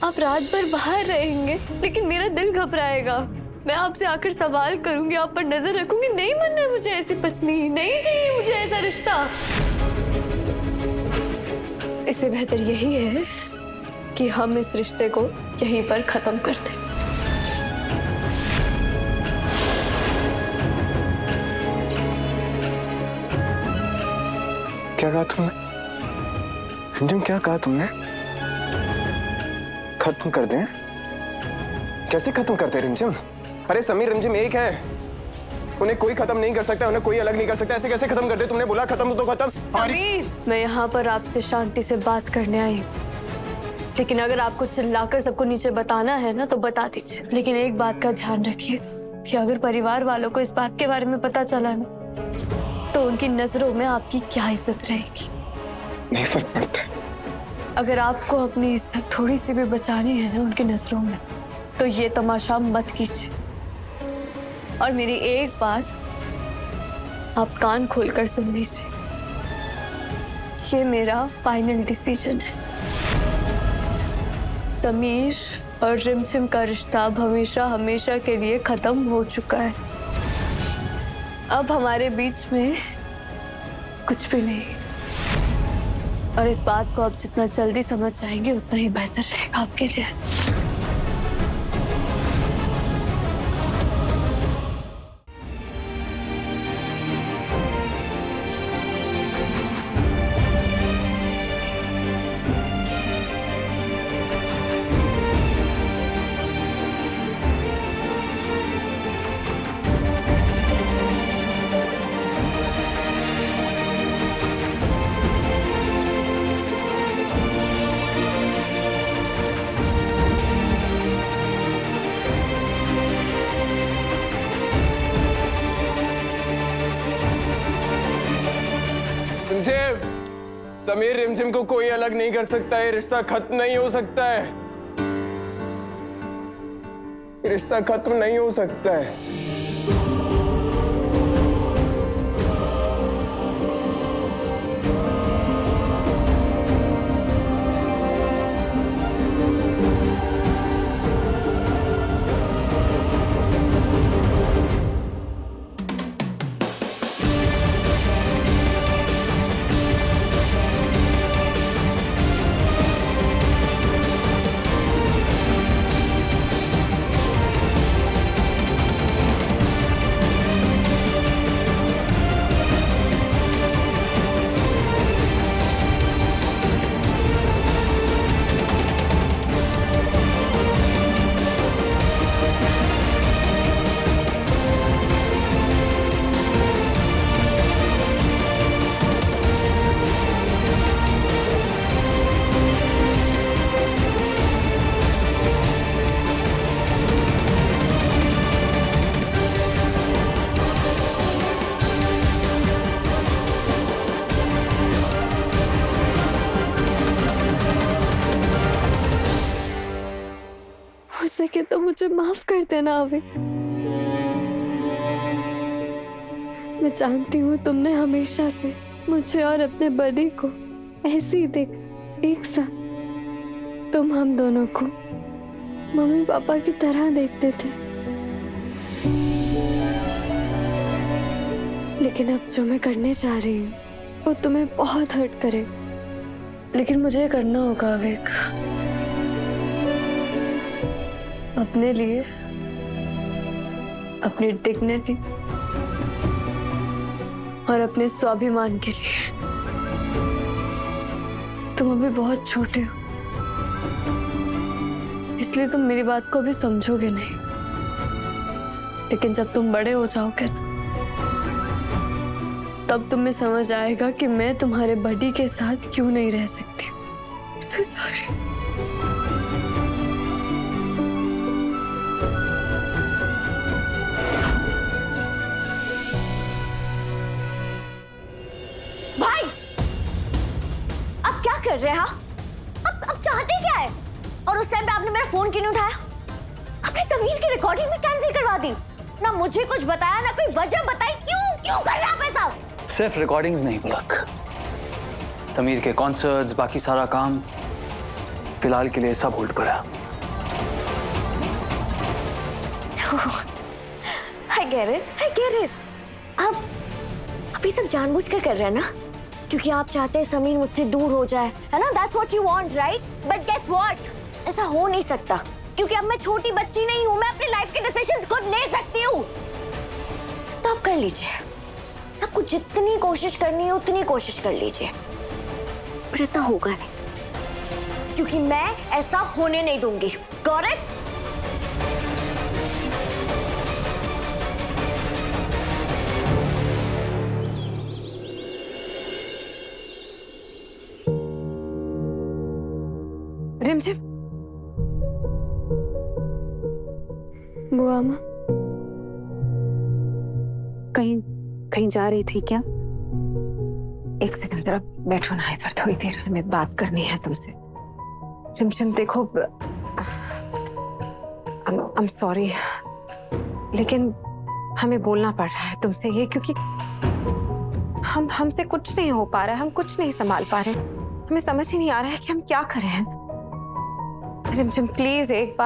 आप रात भर बाहर रहेंगे लेकिन मेरा दिल घबराएगा। मैं आपसे आकर सवाल करूंगी, आप पर नजर रखूंगी। नहीं बनना है मुझे ऐसी पत्नी, नहीं चाहिए मुझे ऐसा रिश्ता। इससे बेहतर यही है कि हम इस रिश्ते को यहीं पर खत्म कर दें। क्या कहा तुमने रिमझिम? क्या कहा तुमने? खत्म कर दें? कैसे खत्म करते रिमझिम? अरे समीर, रिमझिम एक है, उन्हें कोई खत्म नहीं कर सकता, उन्हें कोई अलग नहीं कर सकता। ऐसे कैसे खत्म कर दे? तुमने बोला खत्म तो खत्म। समीर, मैं यहाँ पर आपसे शांति से बात करने आई, लेकिन अगर आपको चिल्लाकर सबको नीचे बताना है ना तो बता दीजिए। लेकिन एक बात का ध्यान रखिएगा कि अगर परिवार वालों को इस बात के बारे में पता चला ना तो उनकी नजरों में आपकी क्या इज्जत रहेगी। नहीं फर्क पड़ता। अगर आपको अपनी इज्जत थोड़ी सी भी बचानी है ना उनकी नजरों में तो ये तमाशा मत कीजिए। और मेरी एक बात आप कान खोलकर सुन लीजिए, ये मेरा फाइनल डिसीजन है। समीर और रिमझिम का रिश्ता अब हमेशा हमेशा के लिए खत्म हो चुका है। अब हमारे बीच में कुछ भी नहीं। और इस बात को आप जितना जल्दी समझ जाएंगे उतना ही बेहतर रहेगा आपके लिए। रिमझिम, समीर रिमझिम को कोई अलग नहीं कर सकता। ये रिश्ता खत्म नहीं हो सकता है। ये रिश्ता खत्म नहीं हो सकता है। हो सके तो मुझे माफ कर देना अभी। मैं जानती हूँ तुमने हमेशा से मुझे और अपने बड़ी को ऐसे ही देख एक साथ। तुम हम दोनों को मम्मी पापा की तरह देखते थे, लेकिन अब जो मैं करने जा रही हूँ वो तुम्हें बहुत हर्ट करे, लेकिन मुझे करना होगा अवेक। अपने लिए, अपनी डिग्निटी और अपने स्वाभिमान के लिए। तुम अभी बहुत छोटे हो, इसलिए तुम मेरी बात को भी समझोगे नहीं, लेकिन जब तुम बड़े हो जाओगे ना तब तुम्हें समझ आएगा कि मैं तुम्हारे बड़ी के साथ क्यों नहीं रह सकती। So sorry। कर रहे हैं? अब चाहते क्या है? और उस टाइम पे आपने मेरा फोन क्यों नहीं उठाया? आपने समीर की रिकॉर्डिंग भी कैंसिल करवा दी। ना मुझे कुछ बताया, ना कोई वजह बताई। क्यों कर रहे हैं आप ऐसा? सिर्फ रिकॉर्डिंग्स नहीं पुलक, समीर के कॉन्सर्ट्स, बाकी सारा काम फिलहाल के लिए सब होल्ड पर है। I get it. आप ये सब जानबूझकर कर रहे हैं ना, क्योंकि आप चाहते हैं समीर मुझसे दूर हो जाए, है ना? That's what you want, right? But guess what? ऐसा हो नहीं सकता, क्योंकि अब मैं छोटी बच्ची नहीं हूँ, मैं अपनी लाइफ के डिसीजंस खुद ले सकती हूँ। तो आप कर लीजिए, आपको जितनी कोशिश करनी है उतनी कोशिश कर लीजिए, पर ऐसा होगा नहीं, क्योंकि मैं ऐसा होने नहीं दूंगी। Got it? रिमझिम, बुआ माँ, कहीं जा रही थी क्या? एक सेकंड जरा बैठो ना इधर, थोड़ी देर हमें बात करनी है तुमसे। रिमझिम देखो, आई एम सॉरी, लेकिन हमें बोलना पड़ रहा है तुमसे ये, क्योंकि हमसे कुछ नहीं हो पा रहा है, हम कुछ नहीं संभाल पा रहे, हमें समझ ही नहीं आ रहा है कि हम क्या करें। रिमझिम प्लीज एक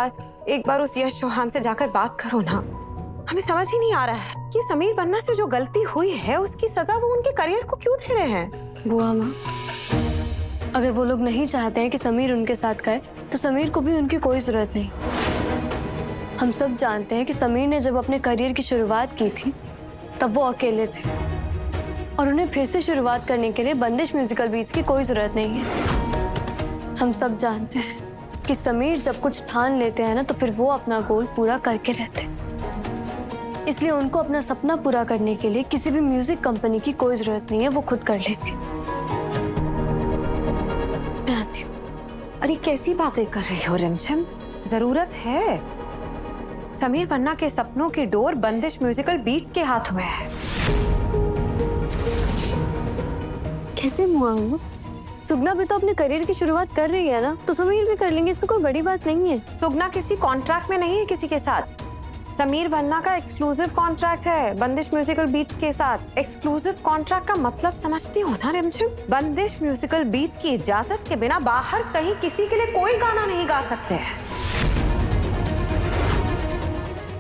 बार उस यश चौहान से जाकर बात करो ना। हमें समझ ही नहीं आ रहा है कि समीर बन्ना से जो गलती हुई है उसकी सजा वो उनके करियर को क्यों दे रहे हैं। बुआ माँ, अगर वो लोग नहीं चाहते हैं कि समीर उनके साथ गए तो समीर को भी उनकी कोई जरूरत नहीं। हम सब जानते हैं कि समीर ने जब अपने करियर की शुरुआत की थी तब वो अकेले थे, और उन्हें फिर से शुरुआत करने के लिए बंदिश म्यूजिकल बीट्स की कोई जरूरत नहीं है। हम सब जानते हैं कि समीर जब कुछ ठान लेते हैं ना तो फिर वो अपना गोल पूरा करके रहते हैं, इसलिए उनको अपना सपना पूरा करने के लिए किसी भी म्यूजिक कंपनी की कोई जरूरत नहीं है, वो खुद कर लेंगे। मैं आती हूँ। अरे कैसी बातें कर रही हो रिमझिम, जरूरत है। समीर बन्ना के सपनों की डोर बंदिश म्यूजिकल बीट्स के हाथ में है। कैसे मुआ हूँ? सुगना भी तो अपने करियर की शुरुआत कर रही है ना, तो समीर भी कर लेंगे, इसमें कोई बड़ी बात नहीं है। सुगना किसी कॉन्ट्रैक्ट में नहीं है किसी के साथ। समीर बन्ना का एक्सक्लूसिव कॉन्ट्रैक्ट है बंदिश म्यूजिकल बीट्स के साथ। एक्सक्लूसिव कॉन्ट्रैक्ट का मतलब समझती हो ना रिमझिम? बंदिश म्यूजिकल बीट्स की इजाजत के बिना बाहर कहीं किसी के लिए कोई गाना नहीं गा सकते हैं।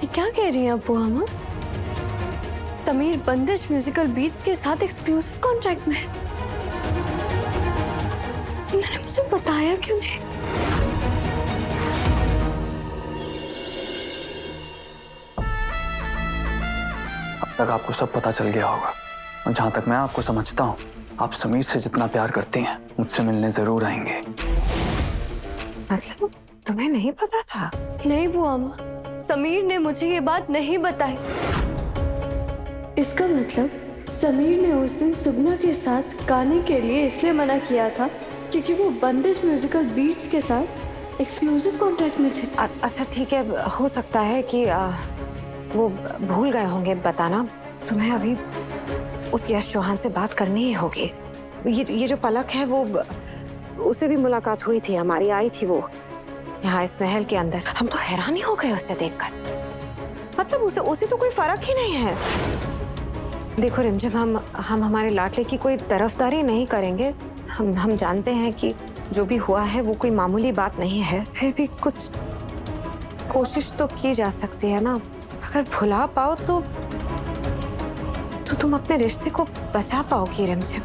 ये क्या कह रही हैं आप बुआ माँ? समीर बंदिश म्यूजिकल बीट्स के साथ एक्सक्लूसिव कॉन्ट्रैक्ट में है? इन्होंने मुझे बताया क्यों नहीं? अब तक आपको सब पता चल गया होगा, और जहां तक मैं आपको समझता हूँ आप समीर से जितना प्यार करती हैं मुझसे मिलने जरूर आएंगे। मतलब तुम्हें नहीं पता था? नहीं बुआ माँ, समीर ने मुझे ये बात नहीं बताई। इसका मतलब समीर ने उस दिन सुगना के साथ गाने के लिए इसलिए मना किया था क्योंकि वो बंदिश म्यूजिकल बीट्स के साथ एक्सक्लूसिव कॉन्ट्रैक्ट में थे। अच्छा ठीक है, हो सकता है कि वो भूल गए होंगे बताना। तुम्हें अभी उस यश चौहान से बात करनी ही होगी। ये जो पलक है वो, उसे भी मुलाकात हुई थी हमारी, आई थी वो यहाँ इस महल के अंदर। हम तो हैरान ही हो गए उसे देखकर। मतलब उसे तो कोई फर्क ही नहीं है। देखो रिमझिम, हम हमारे लाडले की कोई तरफदारी नहीं करेंगे। हम जानते हैं कि जो भी हुआ है वो कोई मामूली बात नहीं है, फिर भी कुछ कोशिश तो की जा सकती है ना। अगर भुला पाओ तो तुम अपने रिश्ते को बचा पाओगी रिमझिम।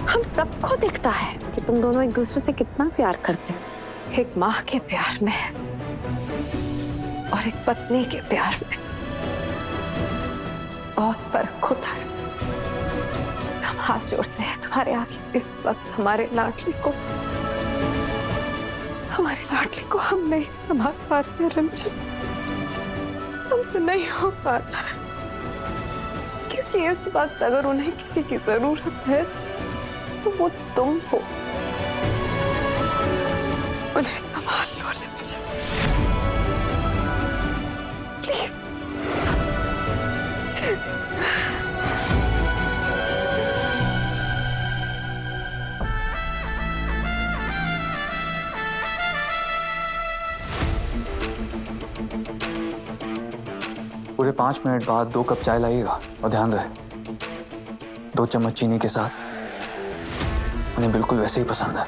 हम सबको दिखता है कि तुम दोनों एक दूसरे से कितना प्यार करते हो। एक माँ के प्यार में और एक पत्नी के प्यार में बहुत फर्क होता है। हम हाथ जोड़ते हैं तुम्हारे आगे। इस वक्त हमारे लाडली को हम नहीं संभाल पा रहे रिमझिम, हमसे नहीं हो पा रहा है। क्योंकि इस वक्त अगर उन्हें किसी की जरूरत है तो वो तुम हो। उन्हें संभाल लो रिमझिम, प्लीज। पूरे 5 मिनट बाद 2 कप चाय लाइएगा, और ध्यान रहे 2 चम्मच चीनी के साथ। उन्हें बिल्कुल वैसे ही पसंद है।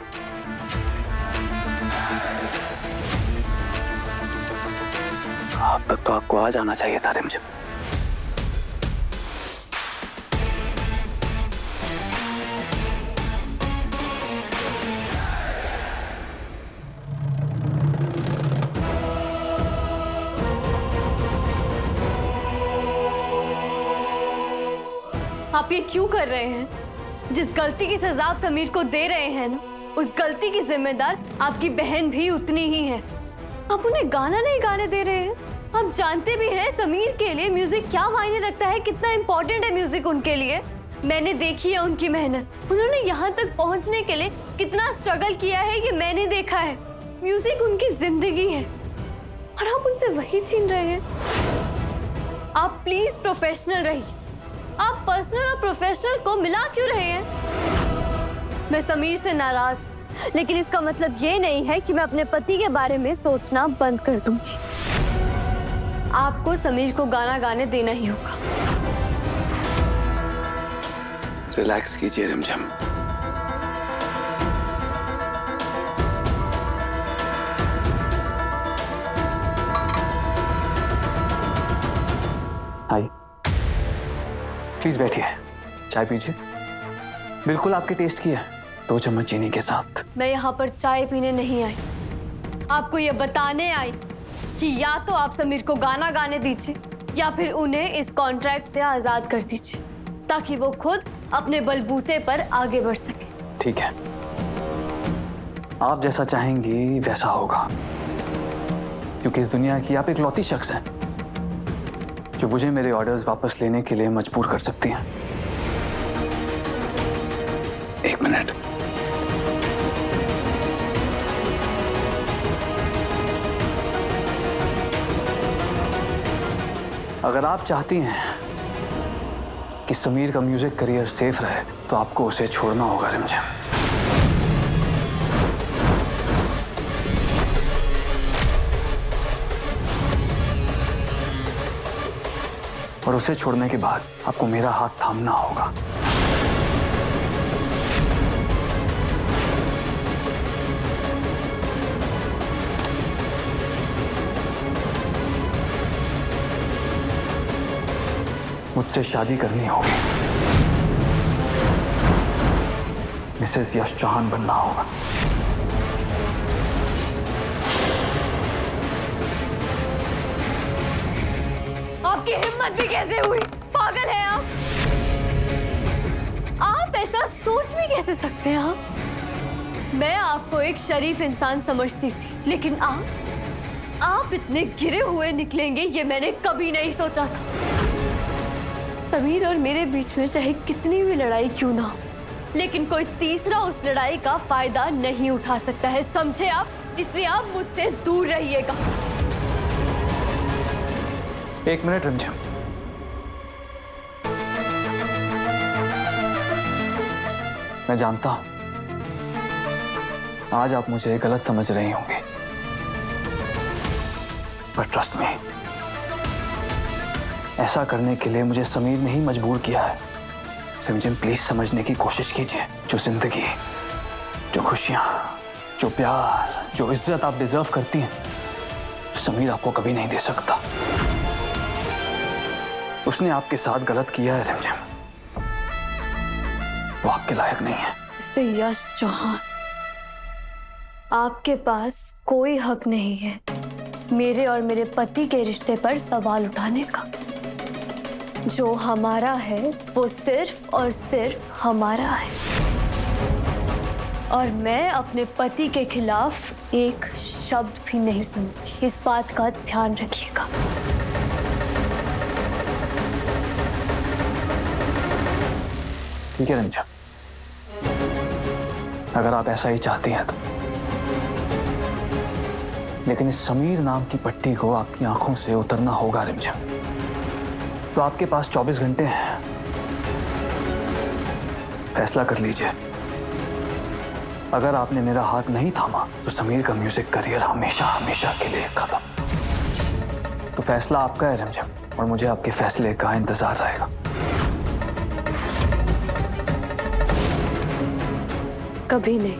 तब तक तो आपको आ जाना चाहिए था रिमझिम। आप ये क्यों कर रहे हैं? जिस गलती की सजा आप समीर को दे रहे हैं ना, उस गलती की जिम्मेदार आपकी बहन भी उतनी ही है। आप उन्हें गाना नहीं गाने दे रहे हैं। आप जानते भी हैं समीर के लिए म्यूजिक क्या मायने रखता है, कितना इम्पोर्टेंट है म्यूजिक उनके लिए। मैंने देखी है उनकी मेहनत, उन्होंने यहाँ तक पहुँचने के लिए कितना स्ट्रगल किया है ये मैंने देखा है। म्यूजिक उनकी जिंदगी है और आप उनसे वही छीन रहे हैं। आप प्लीज प्रोफेशनल रहिए। आप पर्सनल और प्रोफेशनल को मिला क्यों रहे हैं? मैं समीर से नाराज हूं, लेकिन इसका मतलब ये नहीं है कि मैं अपने पति के बारे में सोचना बंद कर दूंगी। आपको समीर को गाना गाने देना ही होगा। रिलैक्स कीजिए रिमझिम। आइए, प्लीज बैठिए, चाय पीजिए। बिल्कुल आपके टेस्ट की है, 2 चम्मच चीनी के साथ। मैं यहाँ पर चाय पीने नहीं आई, आपको ये बताने आई कि या तो आप समीर को गाना गाने दीजिए या फिर उन्हें इस कॉन्ट्रैक्ट से आजाद कर दीजिए, ताकि वो खुद अपने बलबूते पर आगे बढ़ सके। ठीक है, आप जैसा चाहेंगी वैसा होगा, क्योंकि इस दुनिया की आप इकलौती शख्स हैं जो मुझे मेरे ऑर्डर्स वापस लेने के लिए मजबूर कर सकती हैं। 1 मिनट। अगर आप चाहती हैं कि समीर का म्यूजिक करियर सेफ रहे तो आपको उसे छोड़ना होगा रिमझिम। और उसे छोड़ने के बाद आपको मेरा हाथ थामना होगा। मुझसे शादी करनी होगी, मिसेस यश चौहान बनना होगा। आपकी हिम्मत भी कैसे हुई? पागल है आप? आप ऐसा सोच भी कैसे सकते हैं? मैं आपको एक शरीफ इंसान समझती थी, लेकिन आप इतने गिरे हुए निकलेंगे ये मैंने कभी नहीं सोचा था। समीर और मेरे बीच में चाहे कितनी भी लड़ाई क्यों ना हो, लेकिन कोई तीसरा उस लड़ाई का फायदा नहीं उठा सकता है, समझे आप? इसलिए आप मुझसे दूर रहिएगा। 1 मिनट रिमझिम। मैं जानता हूं आज आप मुझे गलत समझ रही होंगी, पर ट्रस्ट मी, ऐसा करने के लिए मुझे समीर ने ही मजबूर किया है। रिमझिम प्लीज समझने की कोशिश कीजिए। जो जिंदगी, जो खुशियां, जो प्यार, जो इज्जत आप डिजर्व करती हैं, समीर आपको कभी नहीं दे सकता। उसने आपके साथ गलत किया है रिमझिम, वो आपके लायक नहीं है। मिस्टर यश चौहान, आपके पास कोई हक नहीं है मेरे और मेरे पति के रिश्ते पर सवाल उठाने का। जो हमारा है वो सिर्फ और सिर्फ हमारा है, और मैं अपने पति के खिलाफ एक शब्द भी नहीं सुनूंगी। इस बात का ध्यान रखिएगा। ठीक है रंजा, अगर आप ऐसा ही चाहती हैं तो, लेकिन इस समीर नाम की पट्टी को आपकी आंखों से उतरना होगा रिमझिम। तो आपके पास 24 घंटे हैं, फैसला कर लीजिए। अगर आपने मेरा हाथ नहीं थामा तो समीर का म्यूजिक करियर हमेशा हमेशा के लिए खत्म। तो फैसला आपका है रिमझिम, और मुझे आपके फैसले का इंतजार रहेगा। कभी नहीं।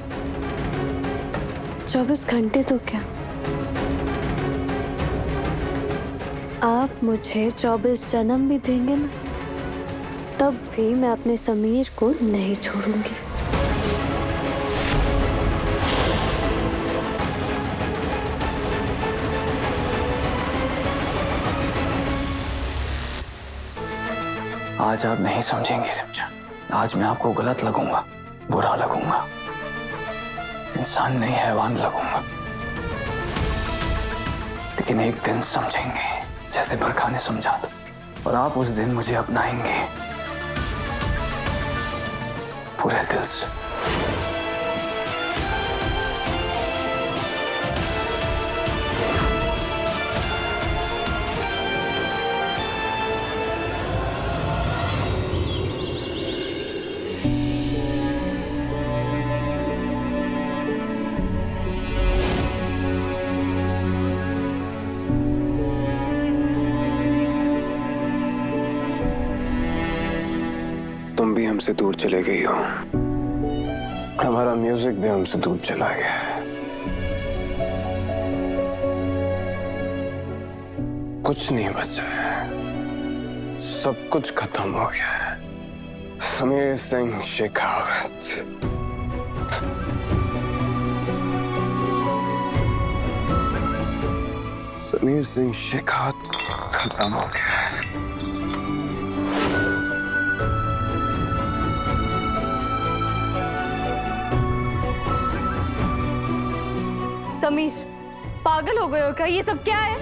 24 घंटे तो क्या, आप मुझे 24 जन्म भी देंगे ना, तब भी मैं अपने समीर को नहीं छोड़ूंगी। आज आप नहीं समझेंगे रिमझिम। आज मैं आपको गलत लगूंगा, बुरा लगूंगा, इंसान नहीं हैवान लगूंगा। लेकिन एक दिन समझेंगे, जैसे बरखा ने समझा था, और आप उस दिन मुझे अपनाएंगे पूरे दिल से। तुम भी हमसे दूर चले गई हो, हमारा म्यूजिक भी हमसे दूर चला गया है। कुछ नहीं बचा है, सब कुछ खत्म हो गया है। समीर सिंह शेखावत, समीर सिंह शेखावत खत्म हो गया है। समीर, पागल हो गए हो क्या? ये सब क्या है?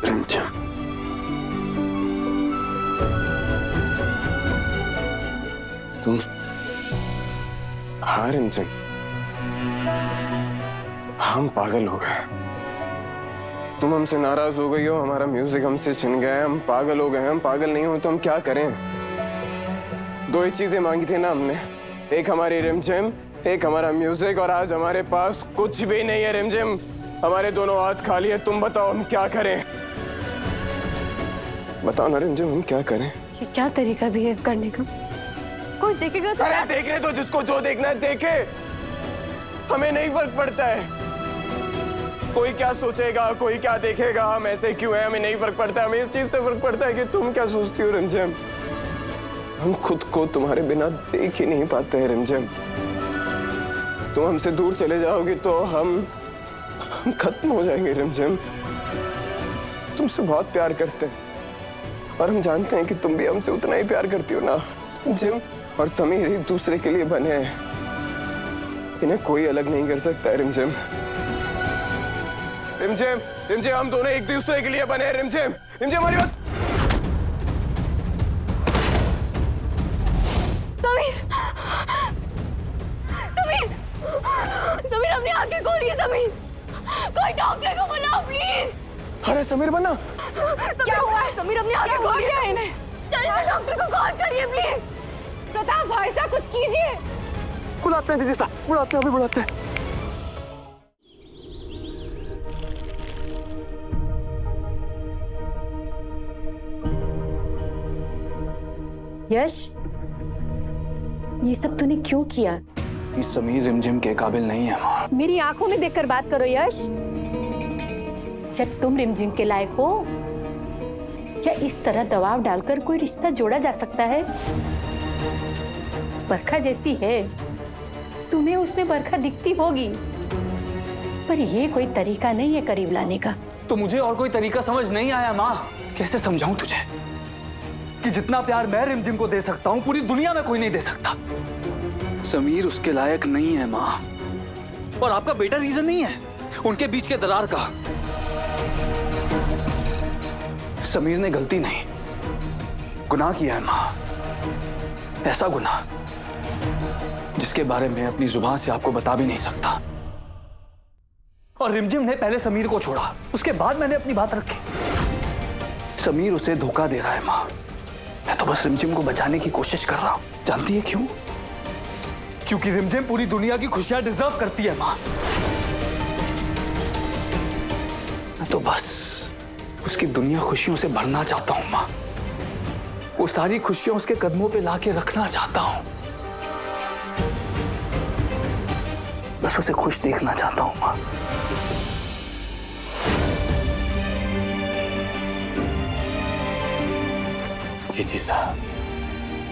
रिमझिम, तुम, हाँ रिमझिम, हम पागल हो गए। तुम हमसे नाराज हो गई हो, हमारा म्यूजिक हमसे छिन गया है, हम पागल हो गए। हम पागल नहीं हो तो हम क्या करें? दो ही चीजें मांगी थी ना हमने, एक हमारी रिमझिम, एक हमारा म्यूजिक, और आज हमारे पास कुछ भी नहीं है रिमझिम। हमारे दोनों हाथ खाली है। तुम बताओ हम क्या करें? बताओ ना रिमझिम, हम क्या करें? ये क्या तरीका बिहेव करने का? कोई देखेगा तो? अरे देखने दो, जिसको जो देखना है देखे, हमें नहीं फर्क पड़ता है। कोई क्या सोचेगा, कोई क्या देखेगा, हम ऐसे क्यों हैं, हमें नहीं फर्क पड़ता है। हमें इस चीज से फर्क पड़ता है कि तुम क्या सोचती हो रिमझिम। हम खुद को तुम्हारे बिना देख ही नहीं पाते हैं रिमझिम। तुम हमसे दूर चले जाओगे तो हम खत्म हो जाएंगे रिमझिम। तुमसे बहुत प्यार करते हैं और हम जानते हैं कि तुम भी हमसे उतना ही प्यार करती हो ना। जिम और समीर एक दूसरे के लिए बने हैं, इन्हें कोई अलग नहीं कर सकता है रिमझिम। रिमझिम, रिमझिम, हम दोनों एक दूसरे के लिए बने हैं रिमझिम। रिमझिम, हमारी बात। समीर, समीर, समीर, अपनी आंखें खोलिए समीर। कोई डॉक्टर को बुलाओ प्लीज। अरे समीर बना, क्या हुआ है? समीर, अपनी आंखें खोलिए। इन्हें जल्दी से डॉक्टर को कॉल करिए प्लीज। प्रताप भाई साहब, कुछ कीजिए। बुलाते हैं दीदी साहब, बुलाते हैं, अभी बुलाते हैं। यश, ये सब तूने क्यों किया? इस समीर रिमझिम के काबिल नहीं है माँ। मेरी आंखों में देखकर बात करो यश। क्या तुम रिमझिम के लायक हो? क्या इस तरह दबाव डालकर कोई रिश्ता जोड़ा जा सकता है? बरखा जैसी है, तुम्हें उसमें बरखा दिखती होगी, पर ये कोई तरीका नहीं है करीब लाने का। तो मुझे और कोई तरीका समझ नहीं आया माँ। कैसे समझाऊं तुझे कि जितना प्यार मैं रिमझिम को दे सकता हूँ, पूरी दुनिया में कोई नहीं दे सकता। समीर उसके लायक नहीं है माँ, और आपका बेटा रीजन नहीं है उनके बीच के दरार का। समीर ने गलती नहीं, गुनाह किया है माँ। ऐसा गुनाह जिसके बारे में अपनी जुबान से आपको बता भी नहीं सकता। और रिमझिम ने पहले समीर को छोड़ा, उसके बाद मैंने अपनी बात रखी। समीर उसे धोखा दे रहा है माँ। मैं तो बस रिमझिम को बचाने की कोशिश कर रहा हूं। जानती है क्यों? क्योंकि रिमझिम पूरी दुनिया की खुशियां डिजर्व करती है माँ। मैं तो बस उसकी दुनिया खुशियों से भरना चाहता हूं माँ। वो सारी खुशियां उसके कदमों पे लाके रखना चाहता हूं। बस उसे खुश देखना चाहता हूं माँ। जीजी साहब,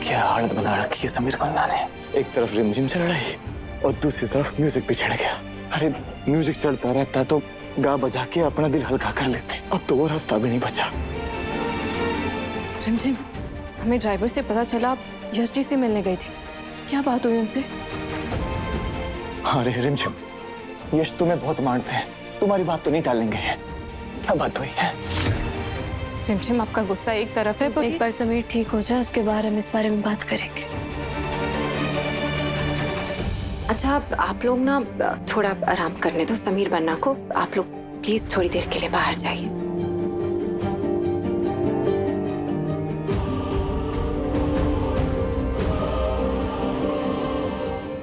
क्या हालत बना रखी है समीर खन्ना ने। एक तरफ रिमझिम चल रही और दूसरी तरफ म्यूजिक भी चढ़ गया। अरे म्यूजिक चलता रहता तो गा बजा के अपना दिल हल्का कर लेते, अब तो वो रास्ता भी नहीं बचा। रिमझिम, हमें ड्राइवर से पता चला आप यश जी से मिलने गई थी। क्या बात हुई उनसे? हाँ रे रिमझिम, यश तुम्हें बहुत मानते हैं, तुम्हारी बात तो नहीं टालेंगे। क्या बात हुई है? रिमझिम, आपका गुस्सा एक तरफ है पर एक बार समीर ठीक हो जाए उसके बाद हम इस बारे में बात करेंगे। अच्छा, आप लोग ना थोड़ा आराम करने दो समीर बन्ना को। आप लोग प्लीज थोड़ी देर के लिए बाहर जाइए।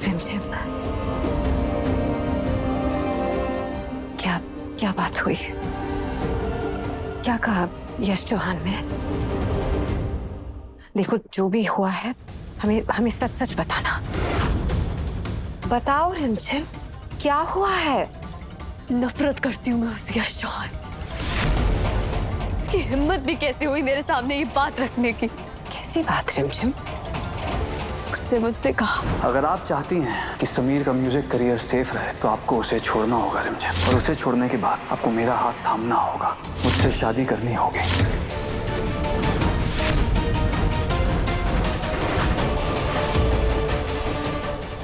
रिमझिम, क्या क्या बात हुई? क्या कहा यश चौहान ने? देखो, जो भी हुआ है हमें सच सच बताना। बताओ रिमझिम, क्या हुआ है? नफरत करती हूँ मैं उस यश चौहान से। उसकी हिम्मत भी कैसे हुई मेरे सामने ये बात रखने की? कैसी बात रिमझिम? उसने मुझसे कहा, अगर आप चाहती हैं कि समीर का म्यूजिक करियर सेफ रहे तो आपको उसे छोड़ना होगा रिमझिम, और उसे छोड़ने के बाद आपको मेरा हाथ थामना होगा, मुझसे शादी करनी होगी।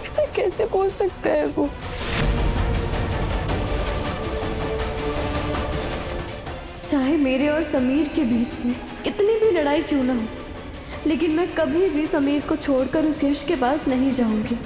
ऐसा कैसे बोल सकते हैं वो? चाहे मेरे और समीर के बीच में कितनी भी लड़ाई क्यों ना हो, लेकिन मैं कभी भी समीर को छोड़कर उस यश के पास नहीं जाऊंगी।